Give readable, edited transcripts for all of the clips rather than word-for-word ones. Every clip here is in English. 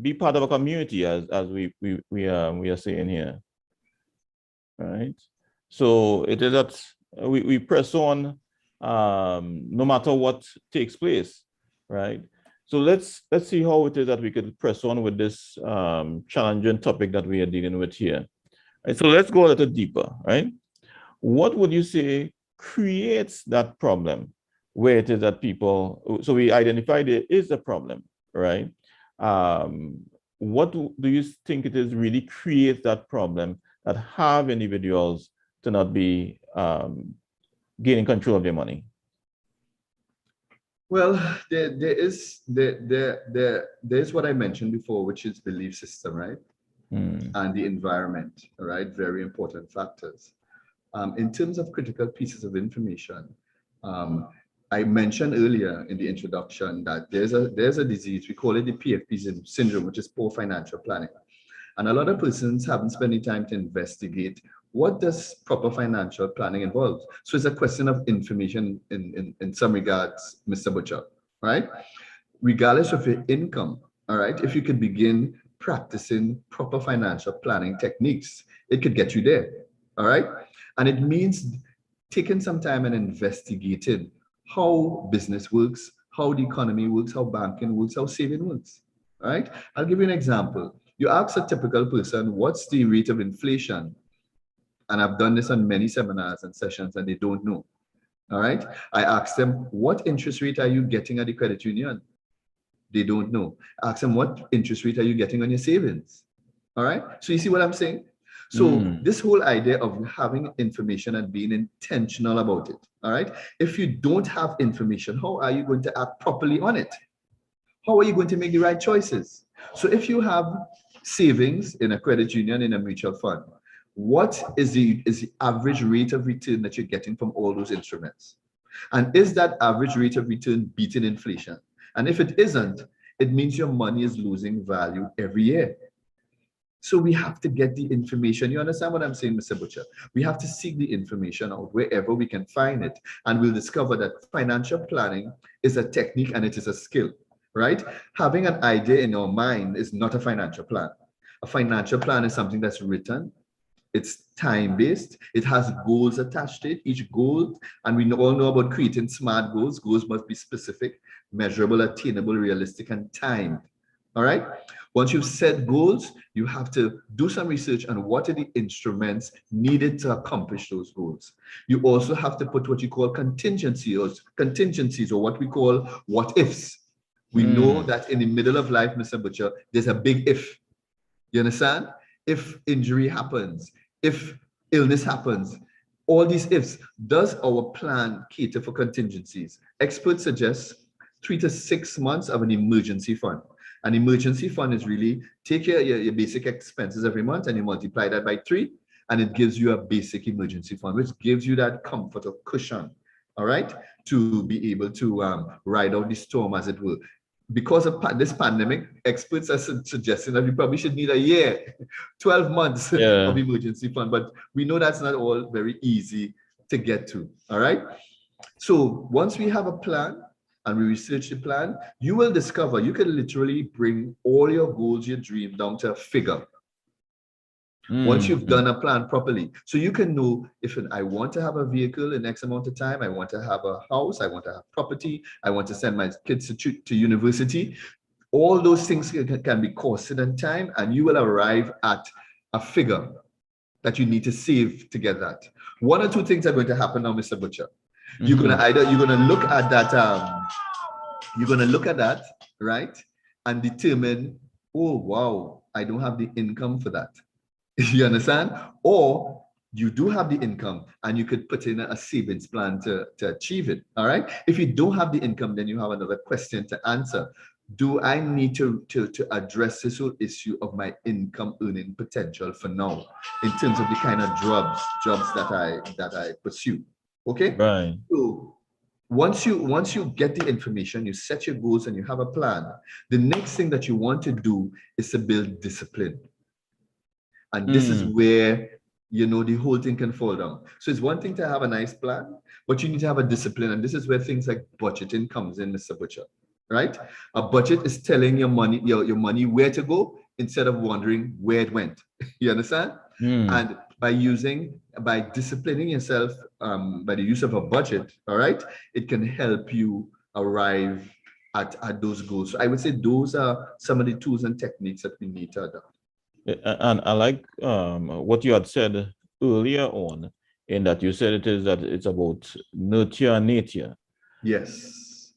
be part of a community, as we are saying here, right? So it is that we press on no matter what takes place, right? So let's see how it is that we could press on with this challenging topic that we are dealing with here. Right, so let's go a little deeper, right? What would you say creates that problem where it is that people, so we identified there is a problem, right? What do you think it is really creates that problem that have individuals to not be gaining control of their money? Well, there's what I mentioned before, which is belief system, right? And the environment, right? Very important factors. In terms of critical pieces of information, I mentioned earlier in the introduction that there's a disease, we call it the PFP syndrome, which is poor financial planning. And a lot of persons haven't spent any time to investigate what does proper financial planning involve. So it's a question of information in some regards, Mr. Butcher, right? Regardless of your income, all right, if you could begin practicing proper financial planning techniques, it could get you there, all right? And it means taking some time and investigating how business works, how the economy works, how banking works, how saving works, all right? I'll give you an example. You ask a typical person, what's the rate of inflation? And I've done this on many seminars and sessions and they don't know, all right? I ask them, what interest rate are you getting at the credit union? They don't know. Ask them, what interest rate are you getting on your savings? All right? So you see what I'm saying? So this whole idea of having information and being intentional about it, all right? If you don't have information, how are you going to act properly on it? How are you going to make the right choices? So if you have savings in a credit union, in a mutual fund, what is the average rate of return that you're getting from all those instruments? And is that average rate of return beating inflation? And if it isn't, it means your money is losing value every year. So we have to get the information. You understand what I'm saying, Mr. Butcher? We have to seek the information out wherever we can find it. And we'll discover that financial planning is a technique and it is a skill, right? Having an idea in your mind is not a financial plan. A financial plan is something that's written. It's time-based. It has goals attached to it, each goal. And we all know about creating SMART goals. Goals must be specific, measurable, attainable, realistic, and timed. All right? Once you've set goals, you have to do some research on what are the instruments needed to accomplish those goals. You also have to put what you call contingencies, or what we call what ifs. We know that in the middle of life, Mr. Butcher, there's a big if. You understand? If injury happens, if illness happens, all these ifs, does our plan cater for contingencies? Experts suggest 3 to 6 months of an emergency fund. An emergency fund is really take your basic expenses every month and you multiply that by 3, and it gives you a basic emergency fund, which gives you that comfort of cushion, all right, to be able to ride out the storm, as it were. Because of this pandemic, experts are suggesting that we probably should need a year, 12 months of emergency fund. But we know that's not all very easy to get to, all right? So once we have a plan and we research the plan, you will discover you can literally bring all your goals, your dream down to a figure. Once you've done a plan properly. So you can know if I want to have a vehicle in X amount of time, I want to have a house, I want to have property, I want to send my kids to university. All those things can be costed in time, and you will arrive at a figure that you need to save to get that. 1 or 2 things are going to happen now, Mr. Butcher. You're gonna look at that, right? And determine, oh wow, I don't have the income for that. You understand? Or you do have the income and you could put in a savings plan to achieve it. All right. If you don't have the income, then you have another question to answer. Do I need to address this whole issue of my income earning potential for now in terms of the kind of jobs that I pursue? Okay. Right. So once you get the information, you set your goals and you have a plan, the next thing that you want to do is to build discipline. And this is where, the whole thing can fall down. So it's one thing to have a nice plan, but you need to have a discipline. And this is where things like budgeting comes in, Mr. Butcher, right? A budget is telling your money where to go instead of wondering where it went. You understand? And by disciplining yourself by the use of a budget, all right, it can help you arrive at those goals. So I would say those are some of the tools and techniques that we need to adopt. And I like what you had said earlier on, in that you said it's about nurture and nature. Yes.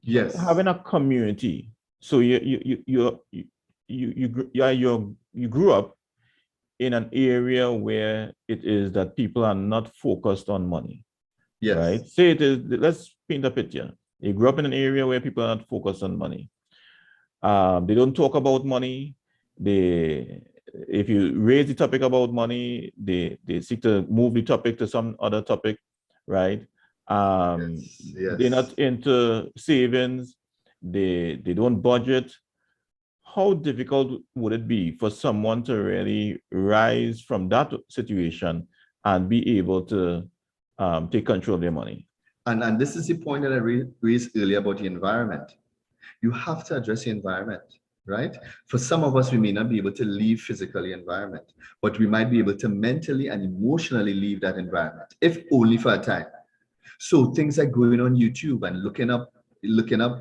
Yes. Having a community. So you grew up in an area where it is that people are not focused on money. Yes. Right? Say it is, let's paint a picture. You grew up in an area where people are not focused on money. They don't talk about money. If you raise the topic about money, they seek to move the topic to some other topic, right? Yes. They're not into savings. They don't budget. How difficult would it be for someone to really rise from that situation and be able to take control of their money? And this is the point that I raised earlier about the environment. You have to address the environment, right? For some of us, we may not be able to leave physically environment, but we might be able to mentally and emotionally leave that environment, if only for a time. So things like going on YouTube and looking up,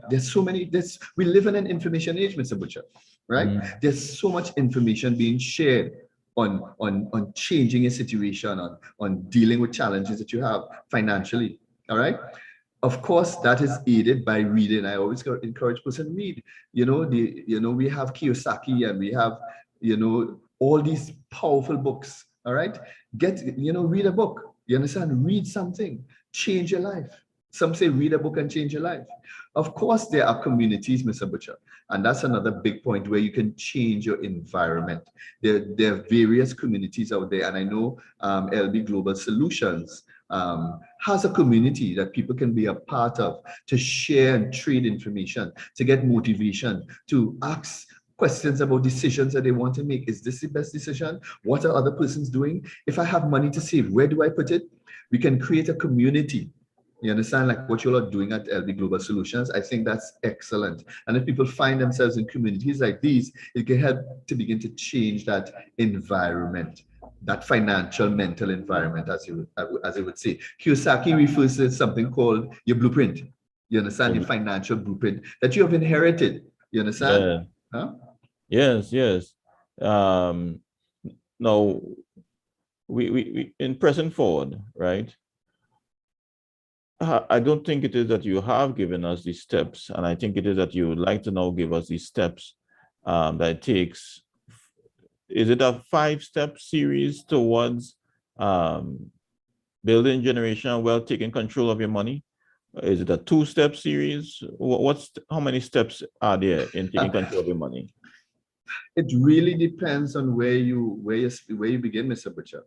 there's so many, we live in an information age, Mr. Butcher, right? There's so much information being shared on changing a situation, on dealing with challenges that you have financially, all right? Of course, that is aided by reading. I always encourage person to read. We have Kiyosaki and we have, all these powerful books. All right, read a book. You understand? Read something, change your life. Some say read a book and change your life. Of course, there are communities, Mr. Butcher, and that's another big point where you can change your environment. There are various communities out there, and I know LB Global Solutions has a community that people can be a part of to share and trade information, to get motivation, to ask questions about decisions that they want to make. Is this the best decision? What are other persons doing? If I have money to save, where do I put it? We can create a community. You understand, like what you are doing at LB Global Solutions? I think that's excellent. And if people find themselves in communities like these, it can help to begin to change that environment, that financial mental environment, as it would say. Kiyosaki refers to something called your blueprint. You understand? Your financial blueprint that you have inherited. You understand? Yeah. Huh? Yes. Now, we in pressing forward, right? I don't think it is that you have given us these steps, and I think it is that you would like to now give us these steps that it takes. Is it a 5-step series towards building generational wealth, taking control of your money? Is it a 2-step series? How many steps are there in taking control of your money? It really depends on where you begin, Mr. Butcher.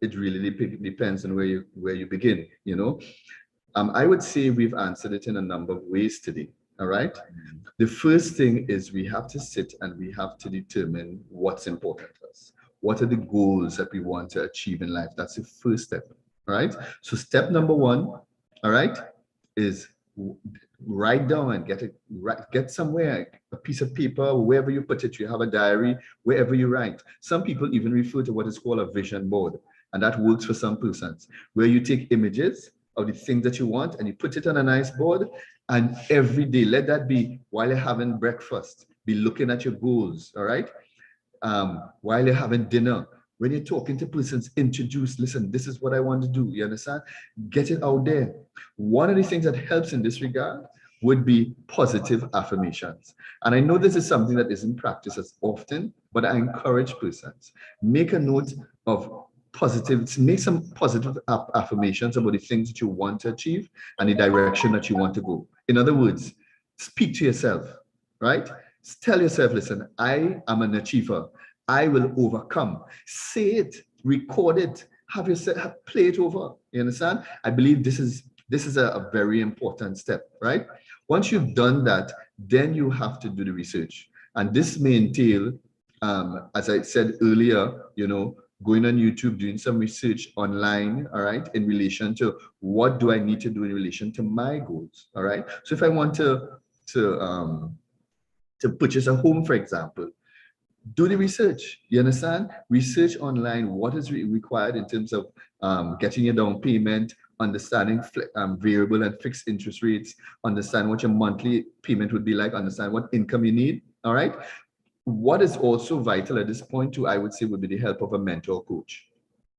It really depends on where you begin. I would say we've answered it in a number of ways today. All right. The first thing is we have to sit and we have to determine what's important to us. What are the goals that we want to achieve in life? That's the first step. All right. So step number 1, all right, is write down and get somewhere, a piece of paper, wherever you put it. You have a diary, wherever you write. Some people even refer to what is called a vision board, and that works for some persons, where you take images of the things that you want and you put it on a nice board, and every day, let that be while you're having breakfast, be looking at your goals, all right? While you're having dinner, when you're talking to persons, introduce, listen, this is what I want to do, you understand? Get it out there. One of the things that helps in this regard would be positive affirmations. And I know this is something that isn't practiced as often, but I encourage persons, make a note of make some positive affirmations about the things that you want to achieve and the direction that you want to go. In other words, speak to yourself, right? Tell yourself, listen, I am an achiever. I will overcome. Say it, record it, have yourself play it over. You understand? I believe this is a very important step, right? Once you've done that, then you have to do the research. And this may entail, as I said earlier, going on YouTube, doing some research online, all right, in relation to what do I need to do in relation to my goals, all right? So if I want to to purchase a home, for example, do the research. You understand? Research online what is required in terms of getting your down payment, understanding variable and fixed interest rates, understand what your monthly payment would be like, understand what income you need. All right. What is also vital at this point too, I would say, would be the help of a mentor coach.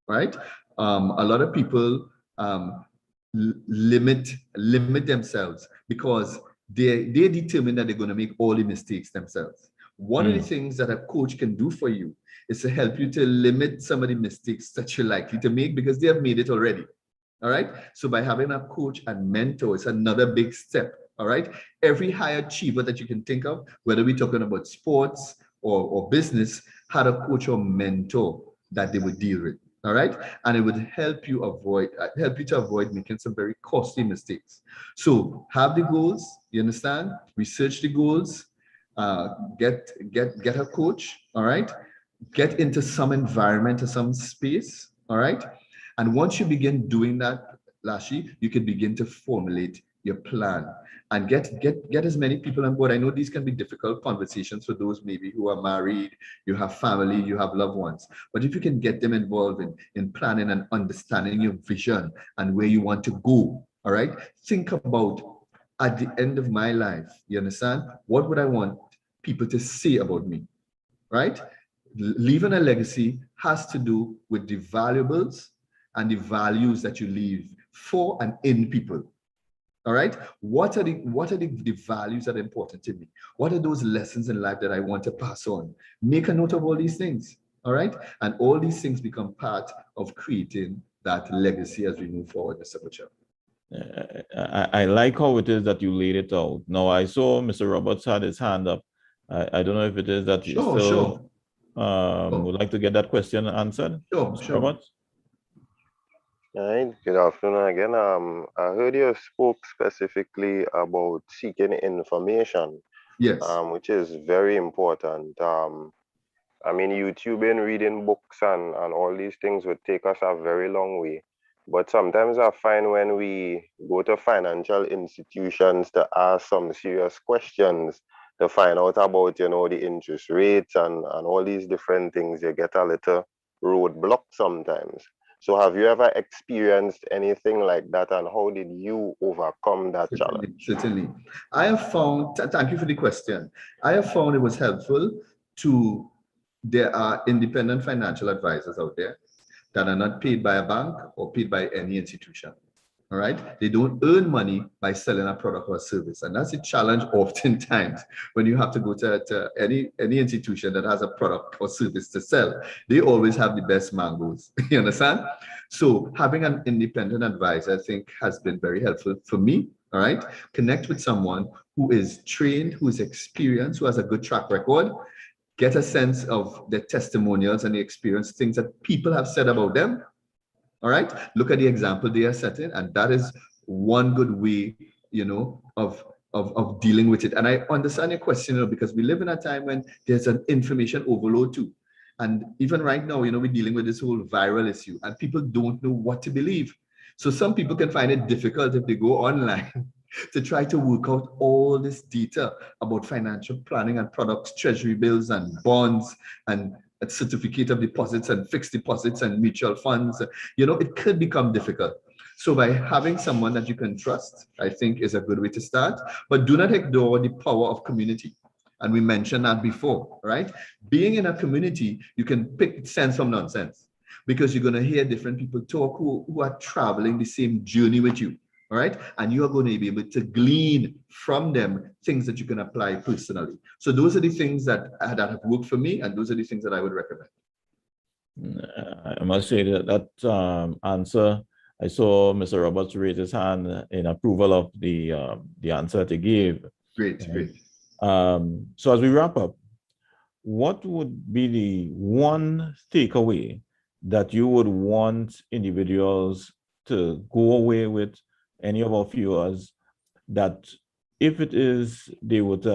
Right. A lot of people limit themselves because they determine that they're going to make all the mistakes themselves. One of the things that a coach can do for you is to help you to limit some of the mistakes that you're likely to make because they have made it already. All right. So by having a coach and mentor, it's another big step. All right. Every high achiever that you can think of, whether we're talking about sports or business, had a coach or mentor that they would deal with. All right. And it would help you to avoid making some very costly mistakes. So have the goals, you understand? Research the goals, get a coach, all right? Get into some environment or some space, all right? And once you begin doing that, Lashi, you can begin to formulate your plan and get as many people on board. I know these can be difficult conversations for those maybe who are married, you have family, you have loved ones. But if you can get them involved in planning and understanding your vision and where you want to go, all right? Think about at the end of my life, you understand? What would I want people to say about me, right? Leaving a legacy has to do with the valuables and the values that you leave for and in people. All right. What are the values that are important to me? What are those lessons in life that I want to pass on? Make a note of all these things. All right. And all these things become part of creating that legacy as we move forward, Mr. Butcher. I like how it is that you laid it out. Now, I saw Mr. Roberts had his hand up. I don't know if it is that you still would like to get that question answered. Sure, Mr. sure. Roberts? All right, good afternoon again. I heard you spoke specifically about seeking information. Yes. Which is very important. I mean, YouTubing, reading books and all these things would take us a very long way. But sometimes I find when we go to financial institutions to ask some serious questions to find out about, the interest rates and all these different things, you get a little roadblock sometimes. So have you ever experienced anything like that, and how did you overcome that challenge? Certainly. I have found, thank you for the question. I have found it was helpful there are independent financial advisors out there that are not paid by a bank or paid by any institution. All right. They don't earn money by selling a product or a service. And that's a challenge oftentimes when you have to go to any institution that has a product or service to sell. They always have the best mangoes. You understand? So having an independent advisor, I think, has been very helpful for me. All right. Connect with someone who is trained, who is experienced, who has a good track record. Get a sense of the testimonials and the experience, things that people have said about them. All right. Look at the example they are setting, and that is one good way, of dealing with it. And I understand your question, because we live in a time when there's an information overload too. And even right now, we're dealing with this whole viral issue, and people don't know what to believe. So some people can find it difficult if they go online to try to work out all this data about financial planning and products, treasury bills and bonds and a certificate of deposits and fixed deposits and mutual funds. It could become difficult. So by having someone that you can trust, I think is a good way to start. But do not ignore the power of community. And we mentioned that before, right? Being in a community, you can pick sense from nonsense because you're going to hear different people talk who are traveling the same journey with you. All right. And you are going to be able to glean from them things that you can apply personally. So those are the things that have worked for me. And those are the things that I would recommend. I must say that answer, I saw Mr. Roberts raise his hand in approval of the answer that he gave. Great. So as we wrap up, what would be the one takeaway that you would want individuals to go away with, any of our viewers, that if it is they would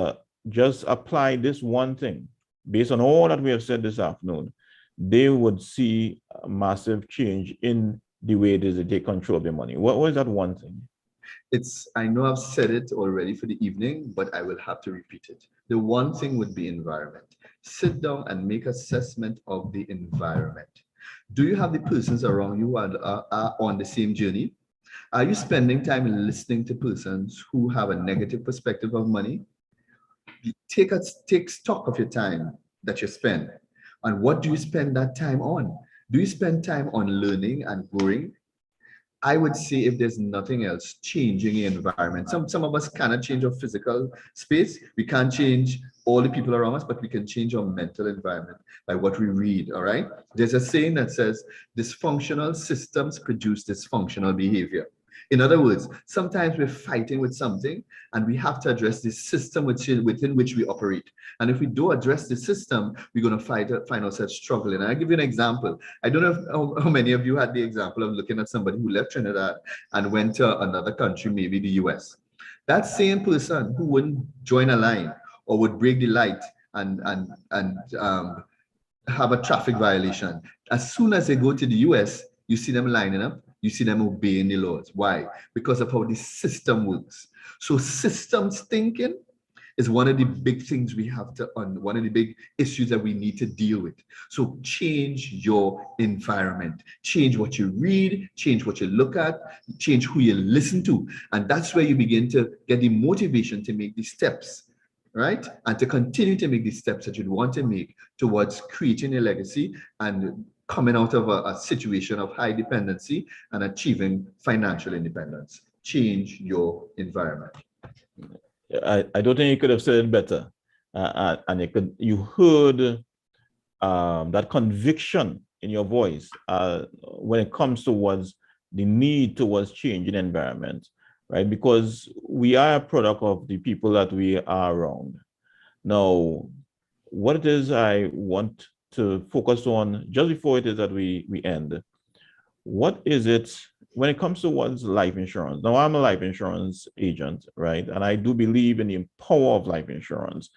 just apply this one thing based on all that we have said this afternoon, they would see a massive change in the way it is that they control their money? What is that one thing? I know I've said it already for the evening, but I will have to repeat it. The one thing would be environment. Sit down and make assessment of the environment. Do you have the persons around you who are on the same journey? Are you spending time listening to persons who have a negative perspective of money? Take stock of your time that you spend. And what do you spend that time on? Do you spend time on learning and growing? I would say if there's nothing else, changing the environment. Some of us cannot change our physical space. We can't change all the people around us, but we can change our mental environment by what we read, all right? There's a saying that says, dysfunctional systems produce dysfunctional behavior. In other words, sometimes we're fighting with something and we have to address the system within which we operate. And if we don't address the system, we're going to find ourselves struggling. And I'll give you an example. I don't know how many of you had the example of looking at somebody who left Trinidad and went to another country, maybe the US. That same person who wouldn't join a line or would break the light and have a traffic violation, as soon as they go to the US, you see them lining up. You see them obeying the laws. Why? Because of how the system works. So systems thinking is one of the big things we have to, one of the big issues that we need to deal with. So change your environment, change what you read, change what you look at, change who you listen to. And that's where you begin to get the motivation to make these steps, right? And to continue to make the steps that you'd want to make towards creating a legacy and coming out of a situation of high dependency and achieving financial independence. Change your environment. I don't think you could have said it better. And you heard that conviction in your voice when it comes towards the need towards changing environment, right? Because we are a product of the people that we are around. Now, what it is I want to focus on just before it is that we end, what is it when it comes to one's life insurance? Now, I'm a life insurance agent, right? And I do believe in the power of life insurance,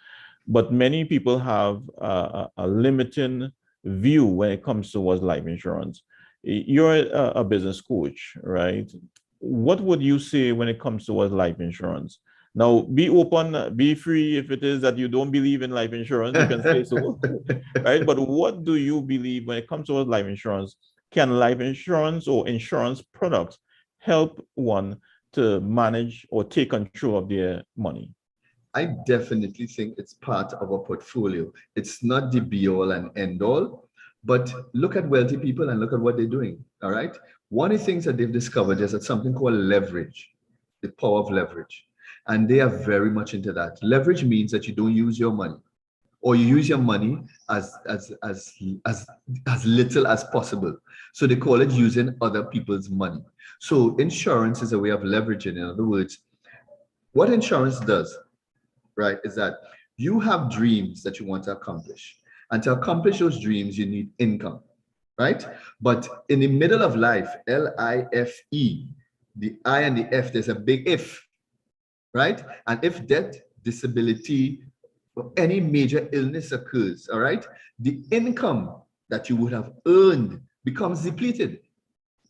but many people have a limiting view when it comes to what's life insurance. You're a business coach, right? What would you say when it comes to what's life insurance? Now, be open, be free. If it is that you don't believe in life insurance, you can say so, right? But what do you believe when it comes to life insurance? Can life insurance or insurance products help one to manage or take control of their money? I definitely think it's part of a portfolio. It's not the be all and end all, but look at wealthy people and look at what they're doing, all right? One of the things that they've discovered is that something called leverage, the power of leverage. And they are very much into that. Leverage means that you don't use your money, or you use your money as little as possible. So they call it using other people's money. So insurance is a way of leveraging. In other words, what insurance does, right, is that you have dreams that you want to accomplish. And to accomplish those dreams, you need income, right? But in the middle of life, L-I-F-E, the I and the F, there's a big if. Right? And if death, disability, or any major illness occurs, all right, the income that you would have earned becomes depleted.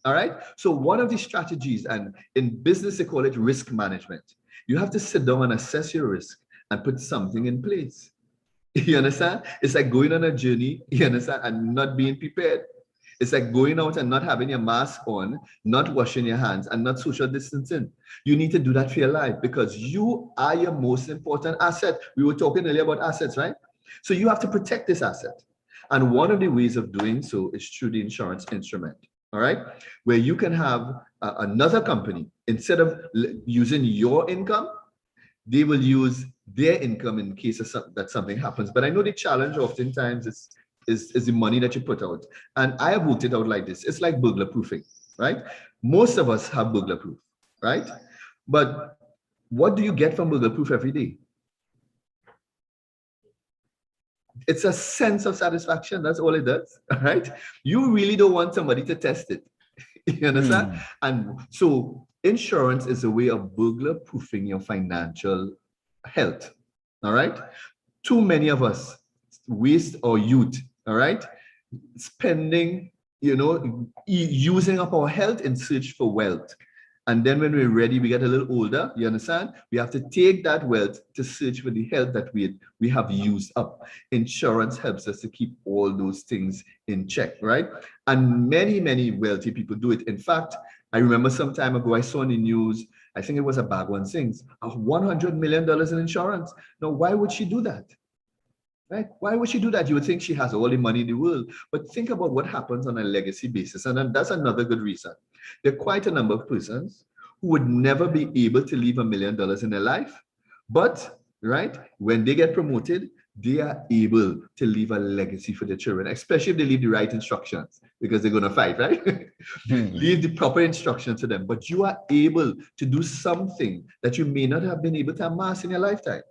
All right. So one of the strategies, and in business, they call it risk management. You have to sit down and assess your risk and put something in place. You understand? It's like going on a journey, you understand, and not being prepared. It's like going out and not having your mask on, not washing your hands, and not social distancing. You need to do that for your life because you are your most important asset. We were talking earlier about assets, right? So you have to protect this asset. And one of the ways of doing so is through the insurance instrument, all right? Where you can have another company, instead of using your income, they will use their income in case of that something happens. But I know the challenge oftentimes is the money that you put out. And I have worked it out like this. It's like burglar proofing, right? Most of us have burglar proof, right? But what do you get from burglar proof every day? It's a sense of satisfaction. That's all it does, right? You really don't want somebody to test it. You understand? And so insurance is a way of burglar proofing your financial health, all right? Too many of us waste our youth, all right, spending, using up our health in search for wealth. And then when we're ready, we get a little older, you understand? We have to take that wealth to search for the health that we have used up. Insurance helps us to keep all those things in check, right? And many, many wealthy people do it. In fact, I remember some time ago, I saw in the news, I think it was a Bhagwan Singh's, of $100 million in insurance. Now, why would she do that? Right? Why would she do that? You would think she has all the money in the world, but think about what happens on a legacy basis. And then that's another good reason. There are quite a number of persons who would never be able to leave $1 million in their life, but right, when they get promoted, they are able to leave a legacy for their children, especially if they leave the right instructions, because they're going to fight, right? Leave the proper instructions to them, but you are able to do something that you may not have been able to amass in your lifetime.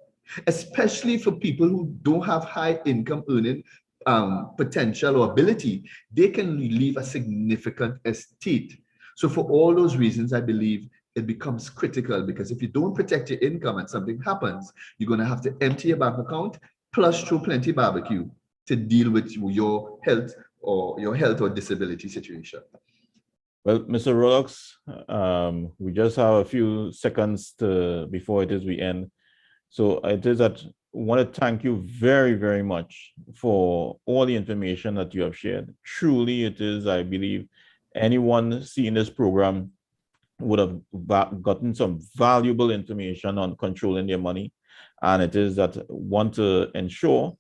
Especially for people who don't have high income earning potential or ability, they can leave a significant estate. So for all those reasons, I believe it becomes critical, because if you don't protect your income and something happens, you're going to have to empty your bank account, plus throw plenty barbecue to deal with your health or disability situation. Well, Mr. Rolex, we just have a few seconds before we end. So it is that I want to thank you very, very much for all the information that you have shared. Truly, it is, I believe, anyone seeing this program would have gotten some valuable information on controlling their money. And it is that I want to ensure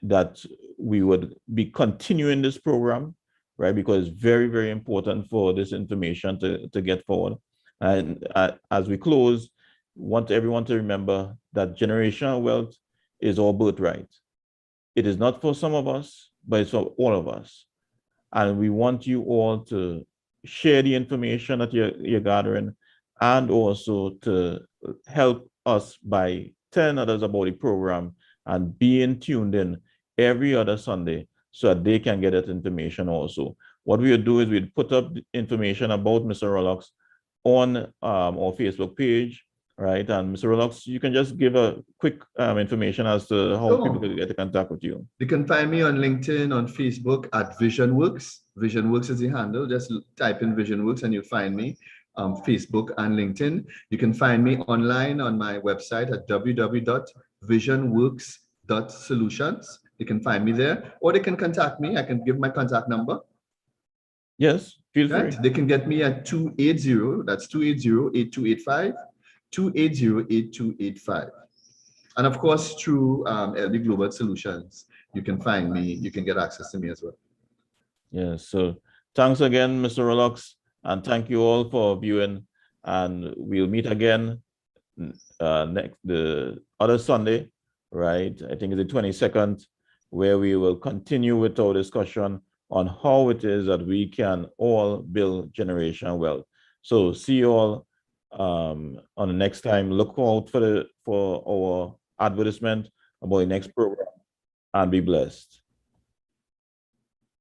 that we would be continuing this program, right? Because it's very, very important for this information to get forward. And as we close, want everyone to remember that generational wealth is our birthright. It is not for some of us, but it's for all of us. And we want you all to share the information that you're gathering, and also to help us by telling others about the program and being tuned in every other Sunday so that they can get that information also. What we'll do is we'll put up the information about Mr. Rolex on our Facebook page, right? And Mr. Rolex, you can just give a quick information as to how people can get in contact with you. You can find me on LinkedIn, on Facebook at VisionWorks. VisionWorks is the handle. Just type in VisionWorks and you'll find me. Facebook and LinkedIn. You can find me online on my website at www.visionworks.solutions. You can find me there, or they can contact me. I can give my contact number. Yes, feel free. They can get me at 280, that's 280-8285, 280-8285. And of course, through LB Global Solutions, you can find me, you can get access to me as well. Yes, so thanks again, Mr. Rolex, and thank you all for viewing, and we'll meet again the other Sunday, right? I think it's the 22nd, where we will continue with our discussion on how it is that we can all build generational wealth. So see you all on the next time. Look out for our advertisement about the next program, and be blessed.